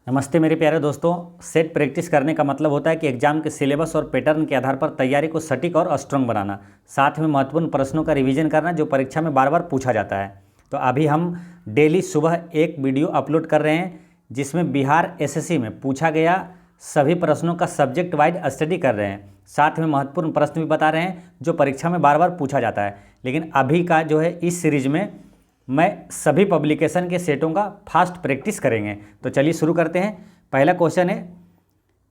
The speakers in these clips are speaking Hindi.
नमस्ते मेरे प्यारे दोस्तों। सेट प्रैक्टिस करने का मतलब होता है कि एग्जाम के सिलेबस और पैटर्न के आधार पर तैयारी को सटीक और स्ट्रांग बनाना, साथ में महत्वपूर्ण प्रश्नों का रिवीजन करना जो परीक्षा में बार बार पूछा जाता है। तो अभी हम डेली सुबह एक वीडियो अपलोड कर रहे हैं जिसमें बिहार एसएससी में पूछा गया सभी प्रश्नों का सब्जेक्ट वाइज स्टडी कर रहे हैं, साथ में महत्वपूर्ण प्रश्न भी बता रहे हैं जो परीक्षा में बार बार पूछा जाता है। लेकिन अभी का जो है इस सीरीज में मैं सभी पब्लिकेशन के सेटों का फास्ट प्रैक्टिस करेंगे। तो चलिए शुरू करते हैं। पहला क्वेश्चन है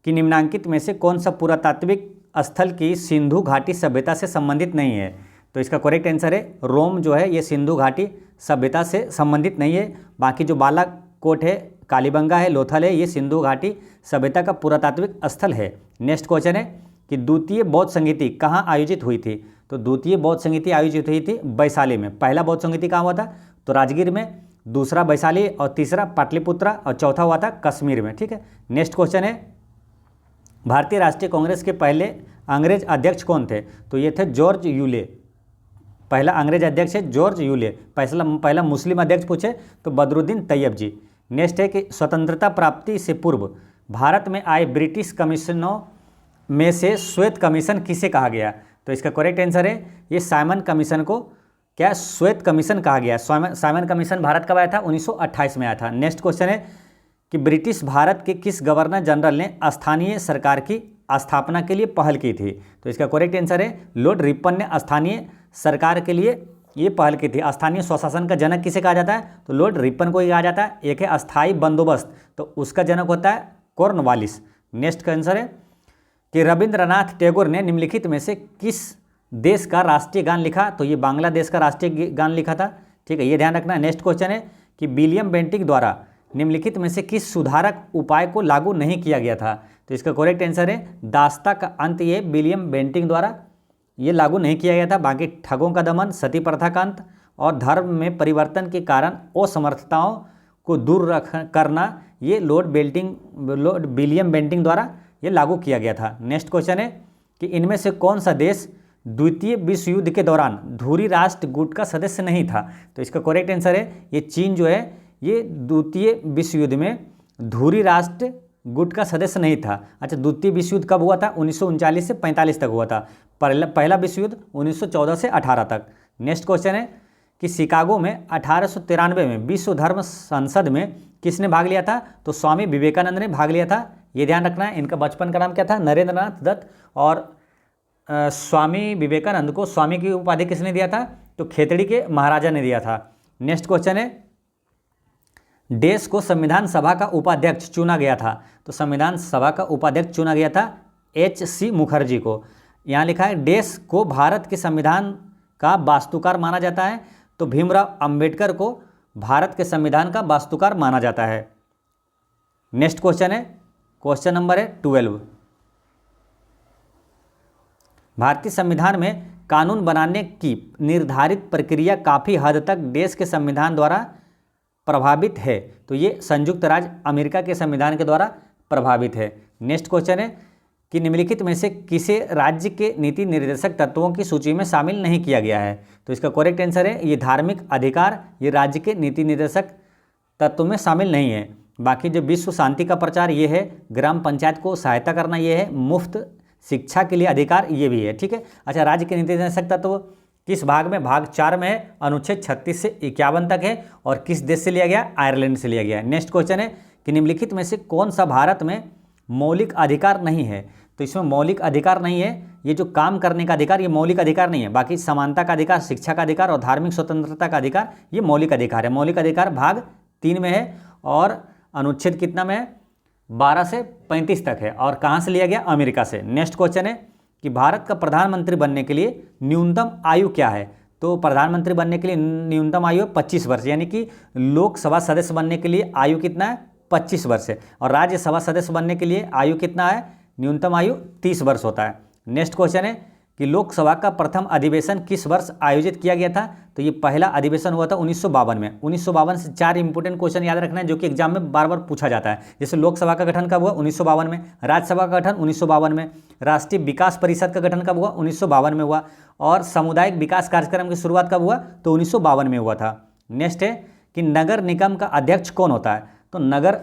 कि निम्नांकित में से कौन सा पुरातात्विक स्थल की सिंधु घाटी सभ्यता से संबंधित नहीं है। तो इसका करेक्ट आंसर है रोम जो है ये सिंधु घाटी सभ्यता से संबंधित नहीं है। बाकी जो बालाकोट है, कालीबंगा है, लोथल है, ये सिंधु घाटी सभ्यता का पुरातात्विक स्थल है। नेक्स्ट क्वेश्चन है कि द्वितीय बौद्ध संगीति कहाँ आयोजित हुई थी। तो द्वितीय बौद्ध संगीति आयोजित हुई थी वैशाली में। पहला बौद्ध संगीति कहाँ हुआ था तो राजगीर में, दूसरा वैशाली और तीसरा पाटलिपुत्रा और चौथा हुआ था कश्मीर में। ठीक है। नेक्स्ट क्वेश्चन है भारतीय राष्ट्रीय कांग्रेस के पहले अंग्रेज अध्यक्ष कौन थे। तो ये थे जॉर्ज यूले। पहला अंग्रेज अध्यक्ष है जॉर्ज यूले। पहला मुस्लिम अध्यक्ष पूछे तो बदरुद्दीन तैयब जी। नेक्स्ट है कि स्वतंत्रता प्राप्ति से पूर्व भारत में आए ब्रिटिश कमीशनों में से श्वेत कमीशन किसे कहा गया। तो इसका करेक्ट आंसर है ये साइमन कमीशन को क्या श्वेत कमीशन कहा गया। साइमन कमीशन भारत कब आया था 1928 में आया था। नेक्स्ट क्वेश्चन है कि ब्रिटिश भारत के किस गवर्नर जनरल ने स्थानीय सरकार की स्थापना के लिए पहल की थी। तो इसका करेक्ट आंसर है लॉर्ड रिपन ने स्थानीय सरकार के लिए ये पहल की थी। स्थानीय स्वशासन का जनक किसे कहा जाता है तो लॉर्ड रिपन को ही कहा जाता है। एक है अस्थायी बंदोबस्त, तो उसका जनक होता है कॉर्नवालिस। नेक्स्ट का आंसर है कि रविंद्रनाथ टैगोर ने निम्नलिखित में से किस देश का राष्ट्रीय गान लिखा। तो ये बांग्लादेश का राष्ट्रीय गान लिखा था। ठीक है, ये ध्यान रखना। नेक्स्ट क्वेश्चन है कि विलियम बेंटिक द्वारा निम्नलिखित में से किस सुधारक उपाय को लागू नहीं किया गया था। तो इसका करेक्ट आंसर है दास्ता का अंत। ये विलियम बेंटिक द्वारा ये लागू नहीं किया गया था। बाकी ठगों का दमन, सती प्रथा का अंत और धर्म में परिवर्तन के कारण असमर्थताओं को दूर करना ये लॉर्ड विलियम बेंटिक द्वारा ये लागू किया गया था। नेक्स्ट क्वेश्चन है कि इनमें से कौन सा देश द्वितीय विश्व युद्ध के दौरान धुरी राष्ट्र गुट का सदस्य नहीं था। तो इसका करेक्ट आंसर है ये चीन जो है ये द्वितीय विश्व युद्ध में धुरी राष्ट्र गुट का सदस्य नहीं था। अच्छा, द्वितीय विश्व युद्ध कब हुआ था 1939 से 45 तक हुआ था। पहला विश्व युद्ध 1914 से 18 तक। नेक्स्ट क्वेश्चन है कि शिकागो में 1893 में विश्व धर्म संसद में किसने भाग लिया था। तो स्वामी विवेकानंद ने भाग लिया था। ये ध्यान रखना है। इनका बचपन का नाम क्या था नरेंद्रनाथ दत्त। और स्वामी विवेकानंद को स्वामी की उपाधि किसने दिया था तो खेतड़ी के महाराजा ने दिया था। नेक्स्ट क्वेश्चन है देश को संविधान सभा का उपाध्यक्ष चुना गया था। तो संविधान सभा का उपाध्यक्ष चुना गया था H.C. मुखर्जी को। यहाँ लिखा है देश को भारत के संविधान का वास्तुकार माना जाता है। तो भीमराव अंबेडकर को भारत के संविधान का वास्तुकार माना जाता है। नेक्स्ट क्वेश्चन है क्वेश्चन नंबर है 12। भारतीय संविधान में कानून बनाने की निर्धारित प्रक्रिया काफ़ी हद तक देश के संविधान द्वारा प्रभावित है। तो ये संयुक्त राज्य अमेरिका के संविधान के द्वारा प्रभावित है। नेक्स्ट क्वेश्चन है कि निम्नलिखित में से किसे राज्य के नीति निर्देशक तत्वों की सूची में शामिल नहीं किया गया है। तो इसका करेक्ट आंसर है ये धार्मिक अधिकार ये राज्य के नीति निर्देशक तत्वों में शामिल नहीं है। बाकी जो विश्व शांति का प्रचार ये है, ग्राम पंचायत को सहायता करना ये है, मुफ्त शिक्षा के लिए अधिकार ये भी है। ठीक है। अच्छा, राज्य के नीति निर्देशक तत्व किस भाग में भाग 4 में है, अनुच्छेद 36 से 51 तक है और किस देश से लिया गया आयरलैंड से लिया गया है। नेक्स्ट क्वेश्चन है कि निम्नलिखित में से कौन सा भारत में मौलिक अधिकार नहीं है। तो इसमें मौलिक अधिकार नहीं है। ये जो काम करने का अधिकार ये मौलिक अधिकार नहीं है। बाकी समानता का अधिकार, शिक्षा का अधिकार और धार्मिक स्वतंत्रता का अधिकार ये मौलिक अधिकार है। मौलिक अधिकार भाग 3 में है और अनुच्छेद कितना में है 12 से 35 तक है और कहाँ से लिया गया अमेरिका से। नेक्स्ट क्वेश्चन है कि भारत का प्रधानमंत्री बनने के लिए न्यूनतम आयु क्या है। तो प्रधानमंत्री बनने के लिए न्यूनतम आयु 25 वर्ष, यानी कि लोकसभा सदस्य बनने के लिए आयु कितना है 25 वर्ष है और राज्यसभा सदस्य बनने के लिए आयु कितना है न्यूनतम आयु 30 वर्ष होता है। नेक्स्ट क्वेश्चन है कि लोकसभा का प्रथम अधिवेशन किस वर्ष आयोजित किया गया था। तो ये पहला अधिवेशन हुआ था 1952 में। 1952 से 4 इंपोर्टेंट क्वेश्चन याद रखना है जो कि एग्जाम में बार बार पूछा जाता है। जैसे लोकसभा का गठन कब हुआ 1952 में, राज्यसभा का गठन 1952 में, राष्ट्रीय विकास परिषद का गठन कब हुआ 1952 में हुआ और सामुदायिक विकास कार्यक्रम की शुरुआत कब हुआ तो 1952 में हुआ था। नेक्स्ट है कि नगर निगम का अध्यक्ष कौन होता है। तो नगर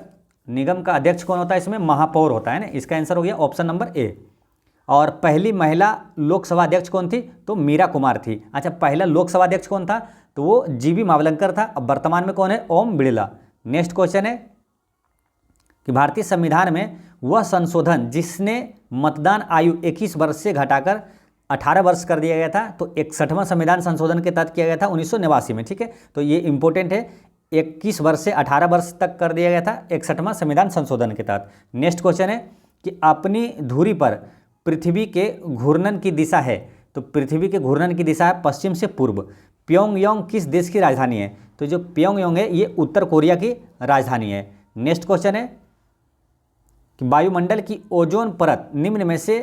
निगम का अध्यक्ष कौन होता है? इसमें महापौर होता है ना। इसका आंसर हो गया ऑप्शन नंबर ए। और पहली महिला लोकसभा अध्यक्ष कौन थी? तो मीरा कुमार थी। अच्छा, पहला लोकसभा अध्यक्ष कौन था? तो वो जीबी मावलंकर था। अब वर्तमान में कौन है? ओम बिड़ला। नेक्स्ट क्वेश्चन है कि भारतीय संविधान में वह संशोधन जिसने मतदान आयु 21 वर्ष से घटाकर 18 वर्ष कर दिया गया था, तो 61वां संविधान संशोधन के तहत किया गया था 1989 में। ठीक है, तो ये इंपॉर्टेंट है, 21 वर्ष से 18 वर्ष तक कर दिया गया था 61वां संविधान संशोधन के तहत। नेक्स्ट क्वेश्चन है कि अपनी धुरी पर पृथ्वी के घूर्णन की दिशा है, तो पृथ्वी के घूर्णन की दिशा है पश्चिम से पूर्व। प्योंगयांग किस देश की राजधानी है? तो जो प्योंगयांग है ये उत्तर कोरिया की राजधानी है। नेक्स्ट क्वेश्चन है कि वायुमंडल की ओजोन परत निम्न में से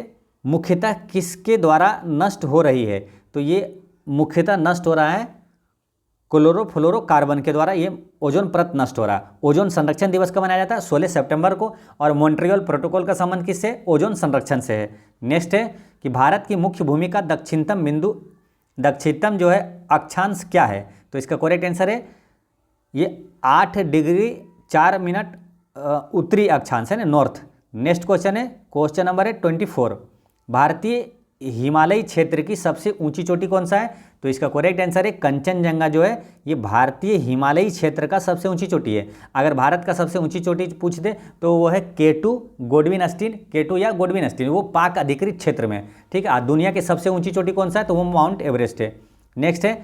मुख्यतः किसके द्वारा नष्ट हो रही है? तो ये मुख्यतः नष्ट हो रहा है क्लोरोफ्लोरोकार्बन के द्वारा, ये ओजोन परत नष्ट हो रहा है। ओजोन संरक्षण दिवस कब मनाया जाता है? 16 सितंबर को। और मॉन्ट्रियल प्रोटोकॉल का संबंध किससे? ओजोन संरक्षण से है। नेक्स्ट है कि भारत की मुख्य भूमि का दक्षिणतम बिंदु, दक्षिणतम जो है अक्षांश क्या है? तो इसका करेक्ट आंसर है ये 8 डिग्री 4 मिनट उत्तरी अक्षांश है ना, नॉर्थ। नेक्स्ट क्वेश्चन है, क्वेश्चन नंबर है 24। भारतीय हिमालयी क्षेत्र की सबसे ऊंची चोटी कौन सा है? तो इसका करेक्ट आंसर है कंचनजंगा जो है ये भारतीय हिमालयी क्षेत्र का सबसे ऊंची चोटी है। अगर भारत का सबसे ऊंची चोटी पूछ दे तो वो है K2 गोडविन अस्टीन, K2 या गोडविन अस्टीन, वो पाक अधिकृत क्षेत्र में। ठीक है, दुनिया की सबसे ऊंची चोटी कौन सा है? तो वो माउंट एवरेस्ट है। नेक्स्ट है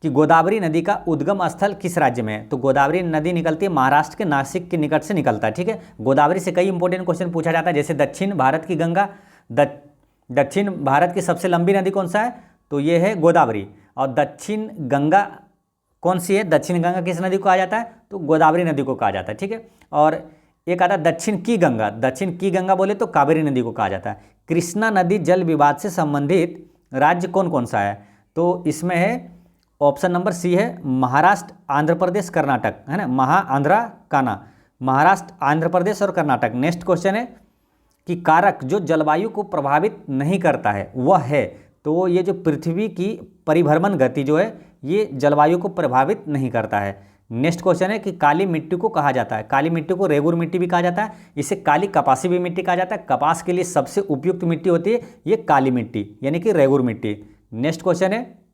कि गोदावरी नदी का उद्गम स्थल किस राज्य में है? तो गोदावरी नदी निकलती है महाराष्ट्र के नासिक के निकट से निकलता है। ठीक है, गोदावरी से कई इंपॉर्टेंट क्वेश्चन पूछा जाता है, जैसे दक्षिण भारत की गंगा, दक्षिण भारत की सबसे लंबी नदी कौन सा है? तो ये है गोदावरी। और दक्षिण गंगा कौन सी है? दक्षिण गंगा किस नदी को कहा जाता है? तो गोदावरी नदी को कहा जाता है। ठीक है, और एक आता है दक्षिण की गंगा, दक्षिण की गंगा बोले तो कावेरी नदी को कहा जाता है। कृष्णा नदी जल विवाद से संबंधित राज्य कौन कौन सा है? तो इसमें है ऑप्शन नंबर सी है महाराष्ट्र, आंध्र प्रदेश, कर्नाटक, है ना, आंध्रा काना, महाराष्ट्र, आंध्र प्रदेश और कर्नाटक। नेक्स्ट क्वेश्चन है कि कारक जो जलवायु को प्रभावित नहीं करता है वह है? तो ये जो पृथ्वी की परिभ्रमण गति जो है ये जलवायु को प्रभावित नहीं करता है। नेक्स्ट क्वेश्चन है कि काली मिट्टी को कहा जाता है, काली मिट्टी को रेगुर मिट्टी भी कहा जाता है, इसे काली कपासी भी मिट्टी कहा जाता है। कपास के लिए सबसे उपयुक्त मिट्टी होती है ये काली मिट्टी यानी कि रेगुर मिट्टी। नेक्स्ट क्वेश्चन है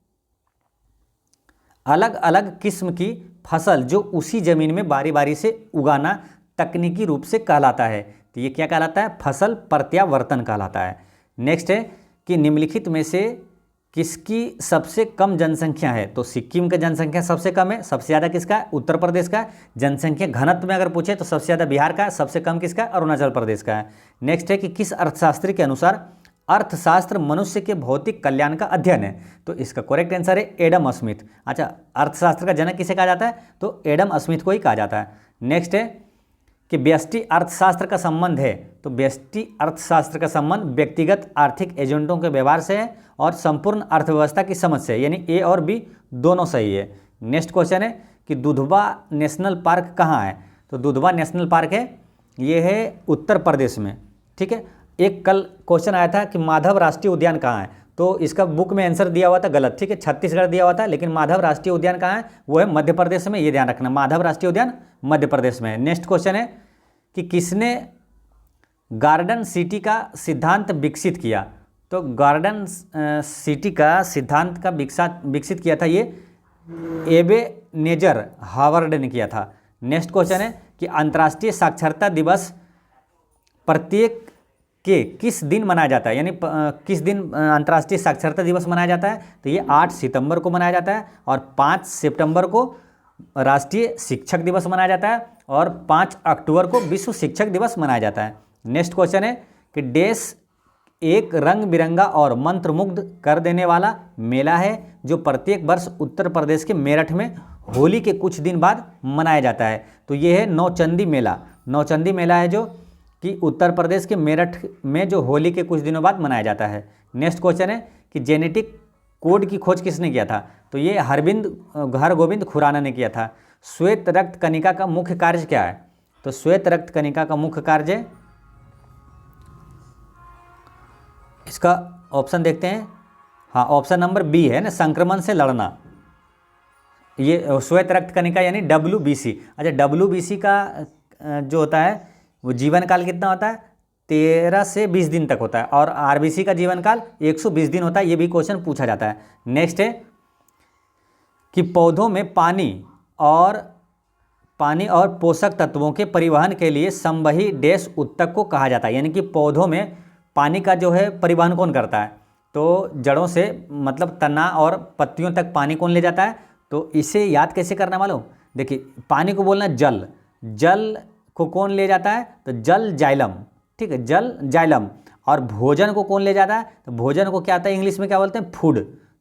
अलग अलग किस्म की फसल जो उसी जमीन में बारी बारी से उगाना तकनीकी रूप से कहलाता है, तो ये क्या कहलाता है? फसल प्रत्यावर्तन कहलाता है। नेक्स्ट है कि निम्नलिखित में से किसकी सबसे कम जनसंख्या है? तो सिक्किम का जनसंख्या सबसे कम है। सबसे ज़्यादा किसका है? उत्तर प्रदेश का। जनसंख्या घनत्व में अगर पूछे तो सबसे ज़्यादा बिहार का है, सबसे कम किसका? अरुणाचल प्रदेश का है। नेक्स्ट है कि किस अर्थशास्त्री के अनुसार अर्थशास्त्र मनुष्य के भौतिक कल्याण का अध्ययन है? तो इसका करेक्ट आंसर है एडम स्मिथ। अच्छा, अर्थशास्त्र का जनक किसे कहा जाता है? तो एडम स्मिथ को ही कहा जाता है। नेक्स्ट है कि व्यष्टि अर्थशास्त्र का संबंध है, तो व्यष्टि अर्थशास्त्र का संबंध व्यक्तिगत आर्थिक एजेंटों के व्यवहार से है और संपूर्ण अर्थव्यवस्था की समझ से है, यानी ए और बी दोनों सही है। नेक्स्ट क्वेश्चन है कि दुधवा नेशनल पार्क कहाँ है? तो दुधवा नेशनल पार्क है ये है उत्तर प्रदेश में। ठीक है, एक कल क्वेश्चन आया था कि माधव राष्ट्रीय उद्यान कहाँ है, तो इसका बुक में आंसर दिया हुआ था गलत। ठीक है, छत्तीसगढ़ दिया हुआ था, लेकिन माधव राष्ट्रीय उद्यान कहाँ है? वो है मध्य प्रदेश में, ये ध्यान रखना, माधव राष्ट्रीय उद्यान मध्य प्रदेश में है। नेक्स्ट क्वेश्चन है कि किसने गार्डन सिटी का सिद्धांत विकसित किया? तो गार्डन सिटी का सिद्धांत का विकसित किया था ये एबेनेजर हावर्ड ने किया था। नेक्स्ट क्वेश्चन है कि अंतर्राष्ट्रीय साक्षरता दिवस प्रत्येक के किस दिन मनाया जाता है, यानी किस दिन अंतर्राष्ट्रीय साक्षरता दिवस मनाया जाता है? तो ये 8 सितंबर को मनाया जाता है और 5 सितंबर को राष्ट्रीय शिक्षक दिवस मनाया जाता है और 5 अक्टूबर को विश्व शिक्षक दिवस मनाया जाता है। नेक्स्ट क्वेश्चन है कि देश एक रंग बिरंगा और मंत्रमुग्ध कर देने वाला मेला है जो प्रत्येक वर्ष उत्तर प्रदेश के मेरठ में होली के कुछ दिन बाद मनाया जाता है। तो ये है नौचंदी मेला। नौचंदी मेला है जो कि उत्तर प्रदेश के मेरठ में जो होली के कुछ दिनों बाद मनाया जाता है। नेक्स्ट क्वेश्चन है कि जेनेटिक कोड की खोज किसने किया था? तो ये हरगोविंद खुराना ने किया था। श्वेत रक्त कणिका का मुख्य कार्य क्या है? तो श्वेत रक्त कणिका का मुख्य कार्य, इसका ऑप्शन देखते हैं, हाँ ऑप्शन नंबर बी है ना, संक्रमण से लड़ना। ये श्वेत रक्त कणिका यानी WBC। अच्छा, WBC का जो होता है वो जीवन काल कितना होता है, 13 से 20 दिन तक होता है, और आरबीसी का जीवन काल 120 दिन होता है। ये भी क्वेश्चन पूछा जाता है। नेक्स्ट है कि पौधों में पानी और पोषक तत्वों के परिवहन के लिए संवही डैश उत्तक को कहा जाता है। यानी कि पौधों में पानी का जो है परिवहन कौन करता है, तो जड़ों से मतलब तना और पत्तियों तक पानी कौन ले जाता है। तो इसे याद कैसे करना मालूम, देखिए पानी को बोलना जल, जल को कौन ले जाता है, तो जल जाइलम, ठीक है, जल जाइलम। और भोजन को कौन ले जाता है, तो भोजन को क्या आता है इंग्लिश में क्या बोलते हैं, फूड,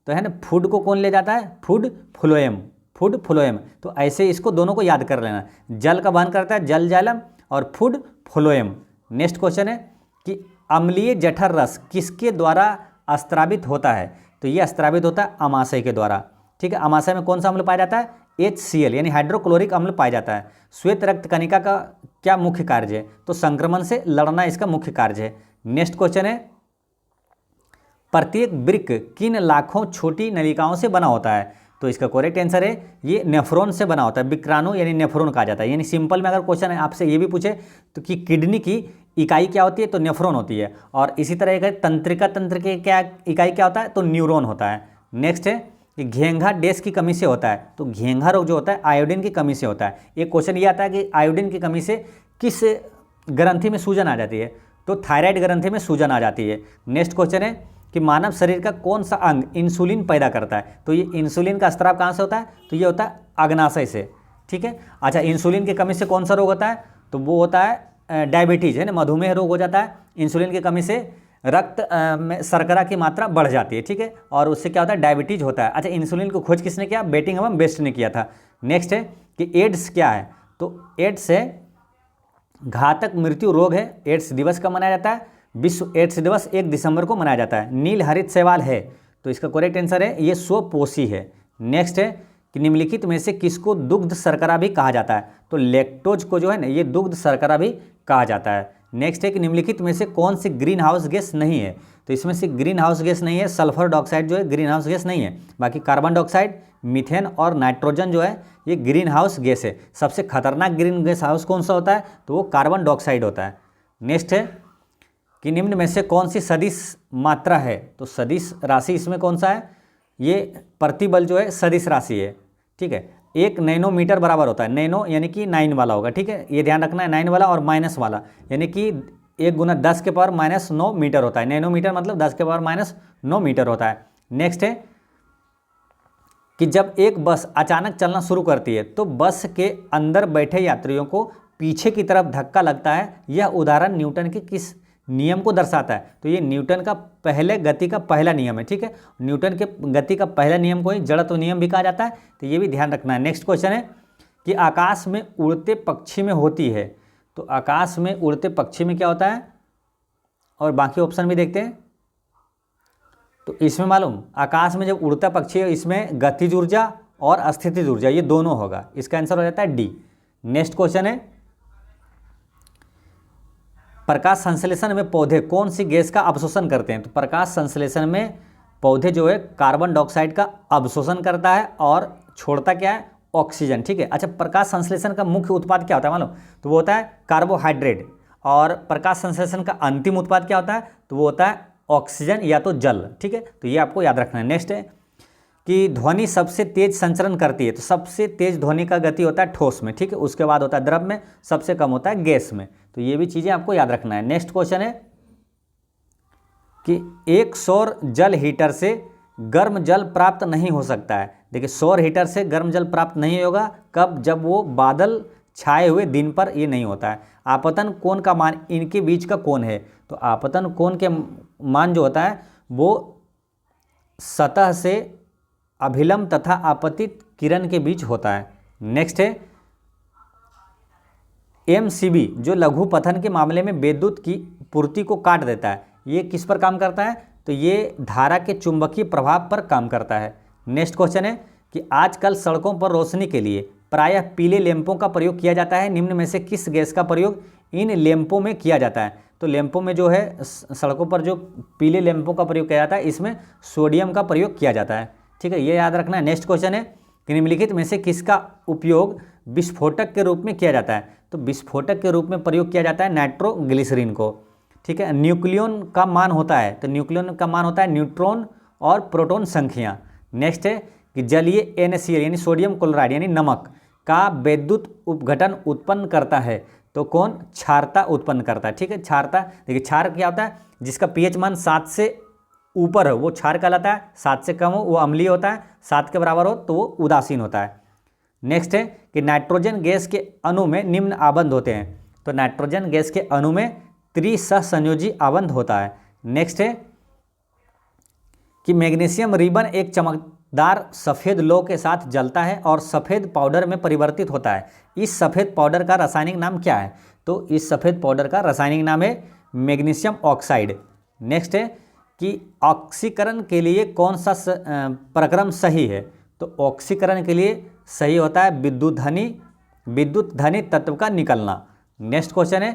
तो है ना, फूड को कौन ले जाता है, फूड फ्लोएम, फूड फ्लोएम। तो ऐसे इसको दोनों को याद कर लेना, जल का वहन करता है जल जाइलम और फूड फ्लोएम। नेक्स्ट क्वेश्चन है कि अम्लीय जठर रस किसके द्वारा अस्त्रावित होता है, तो ये अस्त्रावित होता है अमाशय के द्वारा, ठीक है। अमाशय में कौन सा अम्ल पाया जाता है, HCl यानी हाइड्रोक्लोरिक अम्ल पाया जाता है। श्वेत रक्त कणिका का क्या मुख्य कार्य है, तो संक्रमण से लड़ना इसका मुख्य कार्य है। नेक्स्ट क्वेश्चन है प्रत्येक वृक्क किन लाखों छोटी नलिकाओं से बना होता है, तो इसका करेक्ट आंसर है ये नेफ्रॉन से बना होता है, विक्राणु यानी नेफ्रॉन कहा जाता है। यानी सिंपल में अगर क्वेश्चन है आपसे ये भी पूछे तो कि किडनी की इकाई क्या होती है, तो नेफ्रॉन होती है। और इसी तरह का तंत्रिका तंत्र की क्या इकाई क्या होता है, तो न्यूरॉन होता है। नेक्स्ट है कि घेंघा डैश की कमी से होता है, तो घेंघा रोग जो होता है आयोडीन की कमी से होता है। एक क्वेश्चन ये आता है कि आयोडीन की कमी से किस ग्रंथि में सूजन आ जाती है, तो थायराइड ग्रंथि में सूजन आ जाती है। नेक्स्ट क्वेश्चन है कि मानव शरीर का कौन सा अंग इंसुलिन पैदा करता है, तो ये इंसुलिन का स्राव कहाँ से होता है, तो ये होता है अग्नाशय से, ठीक है। अच्छा, इंसुलिन की कमी से कौन सा रोग होता है, तो वो होता है डायबिटीज, है ना, मधुमेह रोग हो जाता है। इंसुलिन की कमी से रक्त में शर्करा की मात्रा बढ़ जाती है, ठीक है, और उससे क्या होता है, डायबिटीज होता है। अच्छा, इंसुलिन को खोज किसने किया, बेटिंघम बेस्ट ने किया था। नेक्स्ट है कि एड्स क्या है, तो एड्स है घातक मृत्यु रोग है। एड्स दिवस कब मनाया जाता है, विश्व एड्स दिवस 1 दिसंबर को मनाया जाता है। नील हरित शैवाल है, तो इसका करेक्ट आंसर है ये स्वपोषी है। नेक्स्ट है कि निम्नलिखित में से किसको दुग्ध शर्करा भी कहा जाता है, तो लैक्टोज को जो है ना ये दुग्ध शर्करा भी कहा जाता है। नेक्स्ट है कि निम्नलिखित में से कौन सी ग्रीन हाउस गैस नहीं है, तो इसमें से ग्रीन हाउस गैस नहीं है, सल्फर डाइऑक्साइड जो है ग्रीन हाउस गैस नहीं है। बाकी कार्बन डाइऑक्साइड, मीथेन और नाइट्रोजन जो है ये ग्रीन हाउस गैस है। सबसे खतरनाक ग्रीन गैस हाउस कौन सा होता है, तो वो कार्बन डाइऑक्साइड होता है। नेक्स्ट है कि निम्न में से कौन सी सदिश मात्रा है, तो सदिश राशि इसमें कौन सा है, ये प्रतिबल जो है सदिश राशि है, ठीक है। 1 नैनोमीटर बराबर होता है, नैनो यानी कि 9 वाला होगा, ठीक है, ये ध्यान रखना है, 9 वाला और माइनस वाला यानी कि 1 गुना 10 के पावर -9 मीटर होता है। नैनोमीटर मतलब 10 के पावर -9 मीटर होता है। नेक्स्ट है कि जब एक बस अचानक चलना शुरू करती है तो बस के अंदर बैठे यात्रियों को पीछे की तरफ धक्का लगता है, यह उदाहरण न्यूटन के किस नियम को दर्शाता है, तो ये न्यूटन का पहले गति का पहला नियम है, ठीक है। न्यूटन के गति का पहला नियम को ही जड़त्व नियम भी कहा जाता है, तो ये भी ध्यान रखना है। नेक्स्ट क्वेश्चन है कि आकाश में उड़ते पक्षी में होती है, तो आकाश में उड़ते पक्षी में क्या होता है, और बाकी ऑप्शन भी देखते हैं। तो इसमें मालूम आकाश में जब उड़ता पक्षी है इसमें गतिज ऊर्जा और अस्थितिज ऊर्जा ये दोनों होगा, इसका आंसर हो जाता है डी। नेक्स्ट क्वेश्चन है प्रकाश संश्लेषण में पौधे कौन सी गैस का अवशोषण करते हैं, तो प्रकाश संश्लेषण में पौधे जो है कार्बन डाइऑक्साइड का अवशोषण करता है और छोड़ता क्या है, ऑक्सीजन, ठीक है। अच्छा, प्रकाश संश्लेषण का मुख्य उत्पाद क्या होता है मालूम, तो वो होता है कार्बोहाइड्रेट, और प्रकाश संश्लेषण का अंतिम उत्पाद क्या होता है, तो वो होता है ऑक्सीजन या तो जल, ठीक है, तो ये आपको याद रखना है। नेक्स्ट है कि ध्वनि सबसे तेज संचरण करती है, तो सबसे तेज ध्वनि का गति होता है ठोस में, ठीक है, उसके बाद होता है द्रव में, सबसे कम होता है गैस में, तो ये भी चीज़ें आपको याद रखना है। नेक्स्ट क्वेश्चन है कि एक सौर जल हीटर से गर्म जल प्राप्त नहीं हो सकता है। देखिए, सौर हीटर से गर्म जल प्राप्त नहीं होगा, कब, जब वो बादल छाए हुए दिन पर ये नहीं होता है। आपतन कोण का मान इनके बीच का कोण है, तो आपतन कोण के मान जो होता है वो सतह से अभिलंब तथा आपतित किरण के बीच होता है। नेक्स्ट है MCB जो लघु पथन के मामले में विद्युत की पूर्ति को काट देता है, ये किस पर काम करता है, तो ये धारा के चुंबकीय प्रभाव पर काम करता है। नेक्स्ट क्वेश्चन है कि आजकल सड़कों पर रोशनी के लिए प्रायः पीले लैंपों का प्रयोग किया जाता है, निम्न में से किस गैस का प्रयोग इन लैंपों में किया जाता है, तो लैंपों में जो है सड़कों पर जो पीले लैंपों का प्रयोग किया जाता है इसमें सोडियम का प्रयोग किया जाता है, ठीक है, ये याद रखना है। नेक्स्ट क्वेश्चन है कि निम्नलिखित में से किसका उपयोग विस्फोटक के रूप में किया जाता है, तो विस्फोटक के रूप में प्रयोग किया जाता है नाइट्रोग्लिसरीन को। ठीक है, न्यूक्लियन का मान होता है, तो न्यूक्लियन का मान होता है न्यूट्रॉन और प्रोटॉन संख्या। नेक्स्ट है कि जलीय NaCl यानी सोडियम क्लोराइड यानी नमक का विद्युत उपघटन उत्पन्न करता है, तो कौन? क्षारता उत्पन्न करता है। ठीक है, क्षारता, देखिए क्षार क्या होता है? जिसका pH मान 7 से ऊपर हो वो क्षार कहलाता है, 7 से कम हो वो अम्लीय होता है, 7 के बराबर हो तो वो उदासीन होता है। नेक्स्ट है कि नाइट्रोजन गैस के अणु में निम्न आबंध होते हैं, तो नाइट्रोजन गैस के अणु में त्रिसहसंयोजी आबंध होता है। नेक्स्ट है कि मैग्नीशियम रिबन एक चमकदार सफ़ेद लौ के साथ जलता है और सफ़ेद पाउडर में परिवर्तित होता है। इस सफ़ेद पाउडर का रासायनिक नाम क्या है? तो इस सफ़ेद पाउडर का रासायनिक नाम है मैग्नीशियम ऑक्साइड। नेक्स्ट है कि ऑक्सीकरण के लिए कौन सा प्रक्रम सही है? तो ऑक्सीकरण के लिए सही होता है विद्युत धनी तत्व का निकलना। नेक्स्ट क्वेश्चन है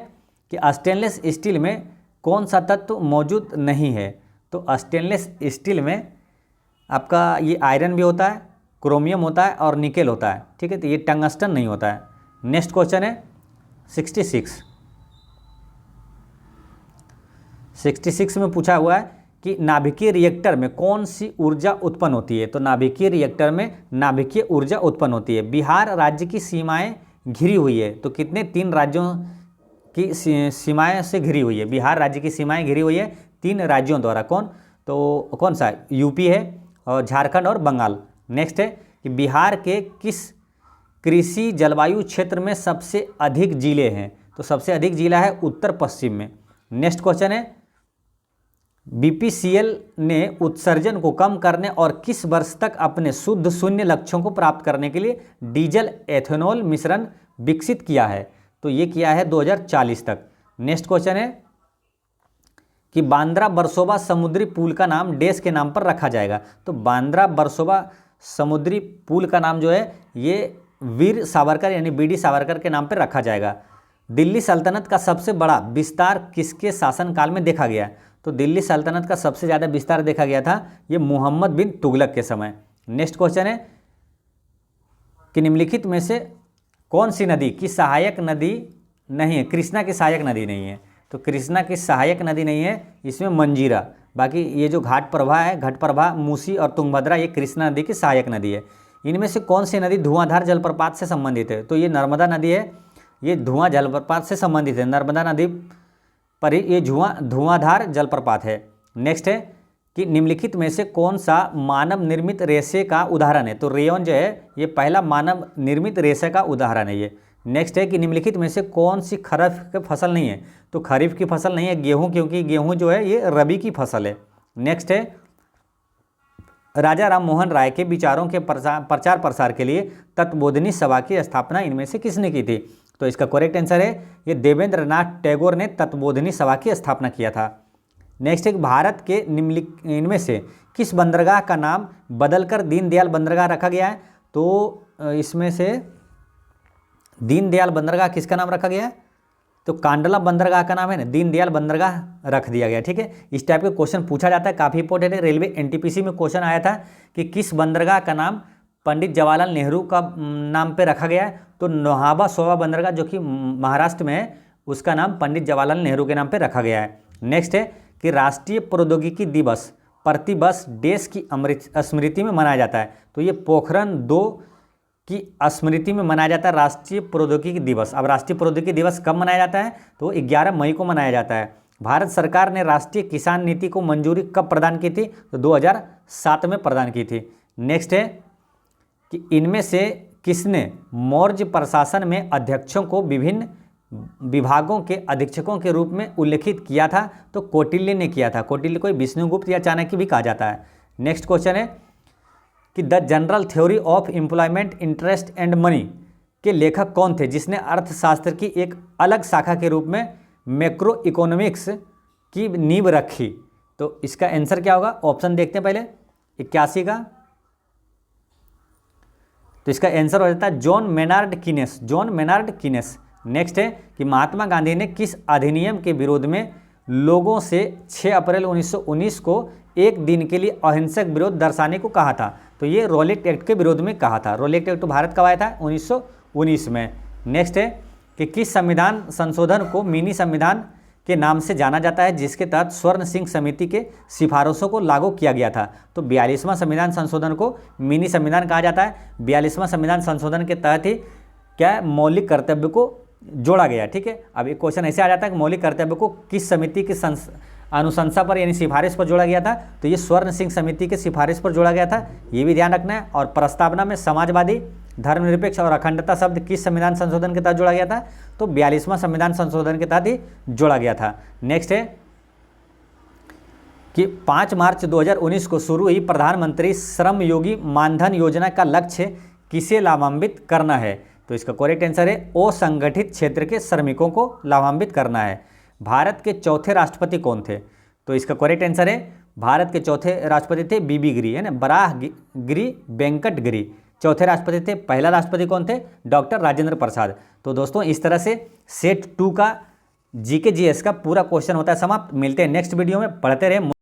कि स्टेनलेस स्टील में कौन सा तत्व मौजूद नहीं है? तो स्टेनलेस स्टील में आपका ये आयरन भी होता है, क्रोमियम होता है और निकेल होता है। ठीक है, तो ये टंगस्टन नहीं होता है। नेक्स्ट क्वेश्चन है 66 में पूछा हुआ है कि नाभिकीय रिएक्टर में कौन सी ऊर्जा उत्पन्न होती है? तो नाभिकीय रिएक्टर में नाभिकीय ऊर्जा उत्पन्न होती है। बिहार राज्य की सीमाएं घिरी हुई है, तो कितने? 3 राज्यों की सीमाएं से घिरी हुई है। बिहार राज्य की सीमाएं घिरी हुई है 3 राज्यों द्वारा। कौन? तो कौन सा? यूपी है और झारखंड और बंगाल। नेक्स्ट है कि बिहार के किस कृषि जलवायु क्षेत्र में सबसे अधिक जिले हैं? तो सबसे अधिक जिला है उत्तर पश्चिम में। नेक्स्ट क्वेश्चन है BPCL ने उत्सर्जन को कम करने और किस वर्ष तक अपने शुद्ध शून्य लक्ष्यों को प्राप्त करने के लिए डीजल एथेनॉल मिश्रण विकसित किया है? तो ये किया है 2040 तक। नेक्स्ट क्वेश्चन है कि बांद्रा बरसोबा समुद्री पुल का नाम डैश के नाम पर रखा जाएगा? तो बांद्रा बरसोबा समुद्री पुल का नाम जो है ये वीर सावरकर यानी BD सावरकर के नाम पर रखा जाएगा। दिल्ली सल्तनत का सबसे बड़ा विस्तार किसके शासनकाल में देखा गया? तो दिल्ली सल्तनत का सबसे ज़्यादा विस्तार देखा गया था ये मोहम्मद बिन तुगलक के समय। नेक्स्ट क्वेश्चन है कि निम्नलिखित में से कौन सी नदी की सहायक नदी नहीं है? कृष्णा की सहायक नदी नहीं है, तो कृष्णा की सहायक नदी नहीं है, इसमें मंजीरा। बाकी ये जो घाट प्रभा है, घटप्रभा, मूसी और तुंगभद्रा, ये कृष्णा नदी की सहायक नदी है। इनमें से कौन सी नदी धुआंधार जलप्रपात से संबंधित है? तो ये नर्मदा नदी है, ये धुआं जलप्रपात से संबंधित है। नर्मदा नदी पर ये धुआंधार जलप्रपात है। नेक्स्ट है कि निम्नलिखित में से कौन सा मानव निर्मित रेशे का उदाहरण है? तो रेयन जो है ये पहला मानव निर्मित रेशे का उदाहरण है ये। नेक्स्ट है कि निम्नलिखित में से कौन सी खरीफ की फसल नहीं है? तो खरीफ की फसल नहीं है गेहूं, क्योंकि गेहूं जो है ये रबी की फसल है। नेक्स्ट है राजा राम मोहन राय के विचारों के प्रचार प्रसार के लिए तत्वबोधिनी सभा की स्थापना इनमें से किसने की थी? तो इसका करेक्ट आंसर है ये देवेंद्र नाथ टैगोर ने तत्वबोधिनी सभा की स्थापना किया था। नेक्स्ट है भारत के इनमें से किस बंदरगाह का नाम बदलकर दीनदयाल बंदरगाह रखा गया है? तो इसमें से दीनदयाल बंदरगाह किसका नाम रखा गया है? तो कांडला बंदरगाह का नाम है ना दीनदयाल बंदरगाह रख दिया गया। ठीक है, इस टाइप के क्वेश्चन पूछा जाता है, काफ़ी इंपॉर्टेंट है। रेलवे NTPC में क्वेश्चन आया था कि किस बंदरगाह का नाम पंडित जवाहरलाल नेहरू का नाम पे रखा गया है? तो नोहाबा सोबा बंदरगाह जो कि महाराष्ट्र में है उसका नाम पंडित जवाहरलाल नेहरू के नाम पे रखा गया है। नेक्स्ट है कि राष्ट्रीय प्रौद्योगिकी दिवस प्रतिवर्ष देश की स्मृति में मनाया जाता है? तो ये पोखरण 2 की स्मृति में मनाया जाता है राष्ट्रीय प्रौद्योगिकी दिवस। अब राष्ट्रीय प्रौद्योगिकी दिवस कब मनाया जाता है? तो 11 मई को मनाया जाता है। भारत सरकार ने राष्ट्रीय किसान नीति को मंजूरी कब प्रदान की थी? तो 2007 में प्रदान की थी। नेक्स्ट है कि इनमें से किसने मौर्य प्रशासन में अध्यक्षों को विभिन्न विभागों के अधीक्षकों के रूप में उल्लेखित किया था? तो कौटिल्य ने किया था। कौटिल्य को विष्णुगुप्त या चाणक्य भी कहा जाता है। नेक्स्ट क्वेश्चन है कि the general theory of employment interest and money के लेखक कौन थे, जिसने अर्थशास्त्र की एक अलग शाखा के रूप में मैक्रो इकोनॉमिक्स की नींव रखी? तो इसका आंसर क्या होगा? ऑप्शन देखते हैं पहले 81 का, तो इसका आंसर हो जाता है जॉन मेनार्ड कीनेस। नेक्स्ट है कि महात्मा गांधी ने किस अधिनियम के विरोध में लोगों से 6 अप्रैल 1919 को एक दिन के लिए अहिंसक विरोध दर्शाने को कहा था? तो ये रॉलेट एक्ट के विरोध में कहा था। रॉलेट एक्ट भारत कब आया था? 1919 में। नेक्स्ट है कि किस संविधान संशोधन को मिनी संविधान के नाम से जाना जाता है, जिसके तहत स्वर्ण सिंह समिति के सिफारिशों को लागू किया गया था। तो 42वां संविधान संशोधन को मिनी संविधान कहा जाता है। 42वां संविधान संशोधन के तहत ही क्या मौलिक कर्तव्य को जोड़ा गया। ठीक है, अब एक क्वेश्चन ऐसे आ जाता है कि मौलिक कर्तव्य को किस समिति की अनुशंसा पर यानी सिफारिश पर जोड़ा गया था, तो ये स्वर्ण सिंह समिति के सिफारिश पर जोड़ा गया था, ये भी ध्यान रखना है। और प्रस्तावना में समाजवादी, धर्मनिरपेक्ष और अखंडता शब्द किस संविधान संशोधन के तहत जोड़ा गया था, तो 42वां संविधान संशोधन के तहत ही जोड़ा गया था। नेक्स्ट है कि 5 मार्च 2019 को शुरू हुई प्रधानमंत्री श्रम योगी मानधन योजना का लक्ष्य किसे लाभान्वित करना है, तो इसका करेक्ट आंसर है असंगठित क्षेत्र के श्रमिकों को लाभान्वित करना है। भारत के चौथे राष्ट्रपति कौन थे, तो इसका करेक्ट आंसर है भारत के चौथे राष्ट्रपति थे बीबी गिरी, है ना, बराह गिरी वेंकट गिरी चौथे राष्ट्रपति थे। पहला राष्ट्रपति कौन थे, डॉक्टर राजेंद्र प्रसाद। तो दोस्तों इस तरह से सेट 2 का जीके जीएस का पूरा क्वेश्चन होता है समाप्त। मिलते हैं नेक्स्ट वीडियो में, पढ़ते रहे।